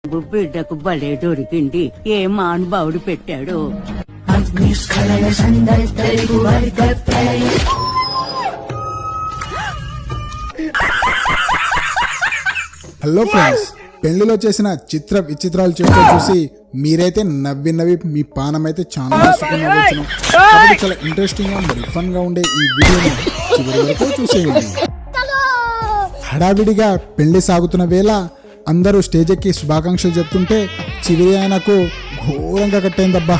బిడ్డకు భలే దొరికింది. ఏ మానుభావుడు పెట్టాడు. హలో ఫ్రెండ్స్, పెళ్లిలో చేసిన చిత్ర విచిత్రాలు చేస్తూ చూసి మీరైతే నవ్వి నవ్వి మీ పానం అయితే చాలా నవ్వచ్చు. కాబట్టి చాలా ఇంట్రెస్టింగ్ గా మరి ఫన్ గా ఉండే ఈ వీడియోని చివరి వరకు చూసేయండి. హడావిడిగా పెళ్లి సాగుతున్న వేళ అందరూ స్టేజ్ ఎక్కి శుభాకాంక్షలు చెప్తుంటే చివరి ఆయనకు ఘోరంగా కట్టయిందబ్బా.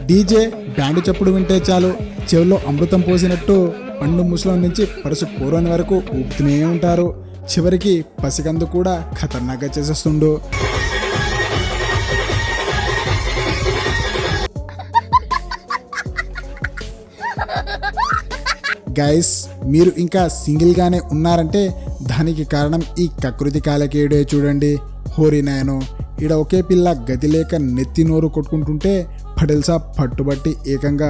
డీజే బ్యాండ్ చప్పుడు వింటే చాలు చెవిలో అమృతం పోసినట్టు పండు ముసలం నుంచి పరుసు పూర్వని వరకు ఊపుతూనే ఉంటారు. చివరికి పసికందు కూడా ఖతర్నాక్గా చేసేస్తుండు. గైస్, మీరు ఇంకా సింగిల్ గానే ఉన్నారంటే దానికి కారణం ఈ కకృతి కాలకేయుడే చూడండి. హోరీ నాయనో, ఈడ ఒకే పిల్ల గతి లేక నెత్తి నోరు కొట్టుకుంటుంటే పడెల్సా పట్టుబట్టి ఏకంగా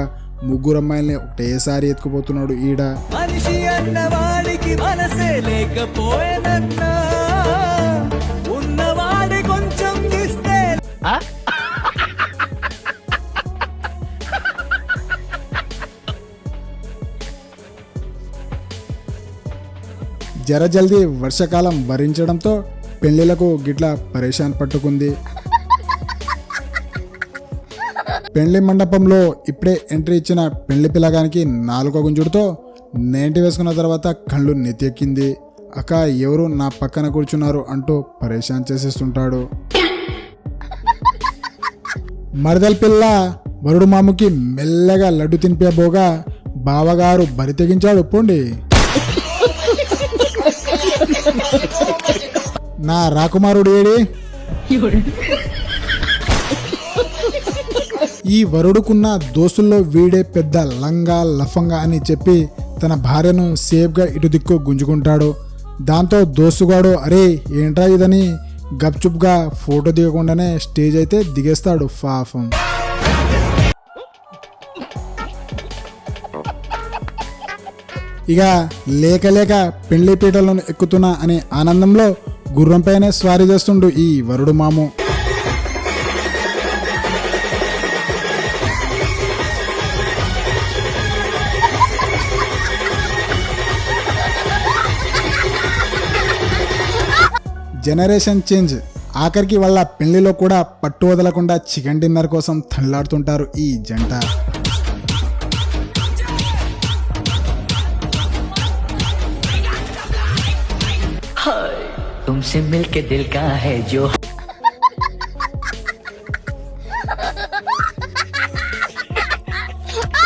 ముగ్గురు అమ్మాయిల్ని ఒకటేసారి ఎత్తుకుపోతున్నాడు ఈడ. మనిషి అన్నవాడికి మనసే లేకపోయేనన్నా ఉన్నవాడి కొంచెం ఇస్తే జర జల్దీ వర్షాకాలం భరించడంతో పెళ్లిలకు గిట్ల పరేషాన్ పట్టుకుంది. పెళ్లి మండపంలో ఇప్పుడే ఎంట్రీ ఇచ్చిన పెళ్లి పిల్లగానికి 4వ గుంజుడుతో నేంటి వేసుకున్న తర్వాత కళ్ళు నెత్తెక్కింది. అక్క ఎవరు నా పక్కన కూర్చున్నారు అంటూ పరేషాన్ చేసేస్తుంటాడు. మరదల పిల్ల వరుడు మాముకి మెల్లగా లడ్డు తినిపేబోగా బావగారు బరి తెగించాడు పోండి. నా రాకుమారుడు ఏడి? ఈ వరుడుకున్న దోస్తుల్లో వీడే పెద్ద లంగా లఫంగా అని చెప్పి తన భార్యను సేఫ్గా ఇటు దిక్కు గుంజుకుంటాడు. దాంతో దోస్తుగాడు అరే ఏంట్రా ఇదని గప్చుప్గా ఫోటో దిగకుండానే స్టేజ్ అయితే దిగేస్తాడు పాపం. ఇక లేక లేక పెళ్లి పీటలను ఎక్కుతున్నా అనే ఆనందంలో గుర్రంపైనే స్వారీ చేస్తుండు ఈ వరుడు మాము. జనరేషన్ చేంజ్ ఆఖరికి వాళ్ళ పెళ్లిలో కూడా పట్టు వదలకుండా చికెన్ డిన్నర్ కోసం తల్లాడుతుంటారు ఈ జంట. तुमसे मिलके दिल का है जो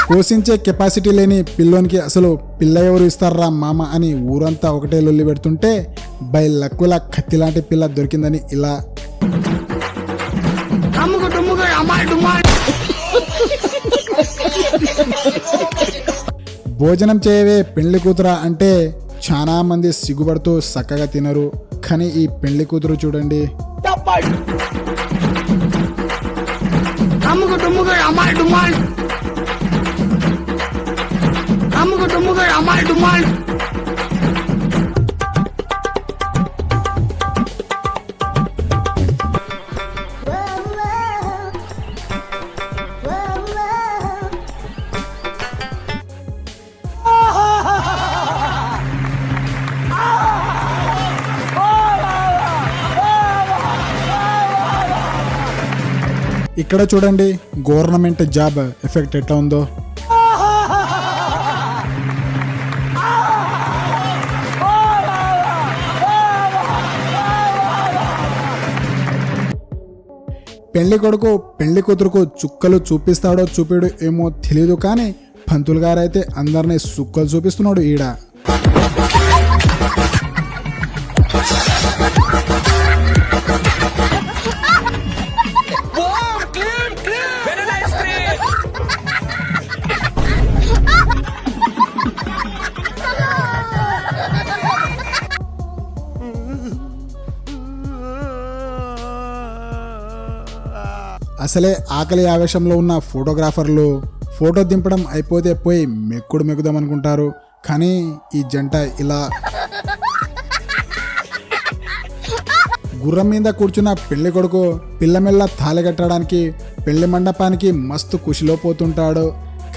పోషించే కెపాసిటీ లేని పిల్లోనికి అసలు పిల్ల ఎవరు ఇస్తారా మామ అని ఊరంతా ఒకటే లొల్లి పెడుతుంటే బై లక్కుల కత్తి లాంటి పిల్ల దొరికిందని ఇలా భోజనం చేయవే పెళ్లి కూతురా అంటే చాలా మంది సిగ్గుపడుతూ చక్కగా తినరు. కానీ ఈ పెళ్లి కూతురు చూడండి, ఇక్కడ చూడండి గవర్నమెంట్ జాబ్ ఎఫెక్ట్ ఎట్లా ఉందో. పెళ్లి కొడుకు పెళ్లి కూతురుకు చుక్కలు చూపిస్తాడో చూపాడో ఏమో తెలియదు, కానీ పంతులు గారైతే అందరినీ సుక్కలు చూపిస్తున్నాడు ఈడ. అసలే ఆకలి ఆవేశంలో ఉన్న ఫోటోగ్రాఫర్లు ఫోటో దింపడం అయిపోతే పోయి మెక్కుడు మెక్కుదాం అనుకుంటారు. కానీ ఈ జంట ఇలా గుర్రం మీద కూర్చున్న పెళ్లి కొడుకు పిల్లమెల్ల తాళి కట్టడానికి పెళ్లి మండపానికి మస్తు ఖుషిలో పోతుంటాడు.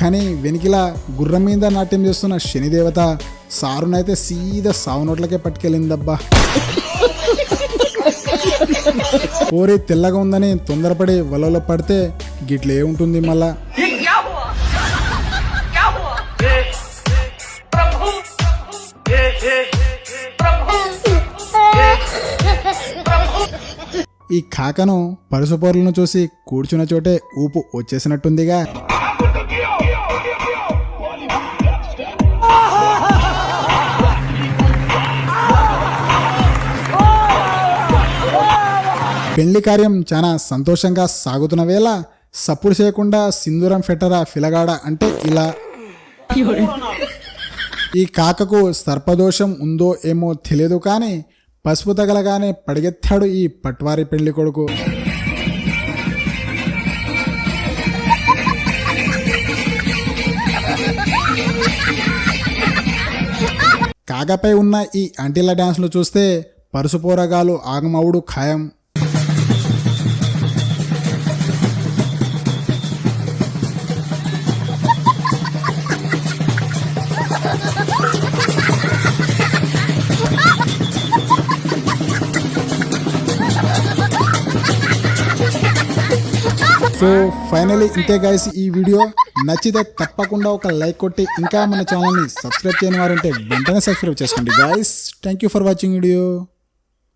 కానీ వెనికిలా గుర్రం మీద నాట్యం చేస్తున్న శనిదేవత సారునైతే సీదా సావు నోట్లకే పట్టుకెళ్ళిందబ్బా. కోరి తెల్లగా ఉందని తొందరపడి వలలో పడితే గిట్లే ఉంటుంది మళ్ళా. ఈ కాకను పరుసుపోర్లను చూసి కూర్చున్న చోటే ఊపు వచ్చేసినట్టుందిగా. పెళ్లి కార్యం చాలా సంతోషంగా సాగుతున్న వేళ సప్పుడు చేయకుండా సింధూరం ఫెటరా ఫిలగాడ అంటే ఇలా. ఈ కాకకు సర్పదోషం ఉందో ఏమో తెలియదు కానీ పసుపు తగలగానే పడిగెత్తాడు ఈ పట్వారి పెళ్లి కొడుకు. కాకపై ఉన్న ఈ అంటిల డాన్స్లు చూస్తే పరుసుపోరగాలు ఆగమవుడు ఖాయం. సో ఫైనలీ ఇంతే గైస్, ఈ వీడియో నచ్చితే తప్పకుండా ఒక లైక్ కొట్టి ఇంకా మన ఛానల్ని సబ్స్క్రైబ్ చేయని వారు ఉంటే వెంటనే సబ్స్క్రైబ్ చేసుకోండి guys. Thank you for watching video.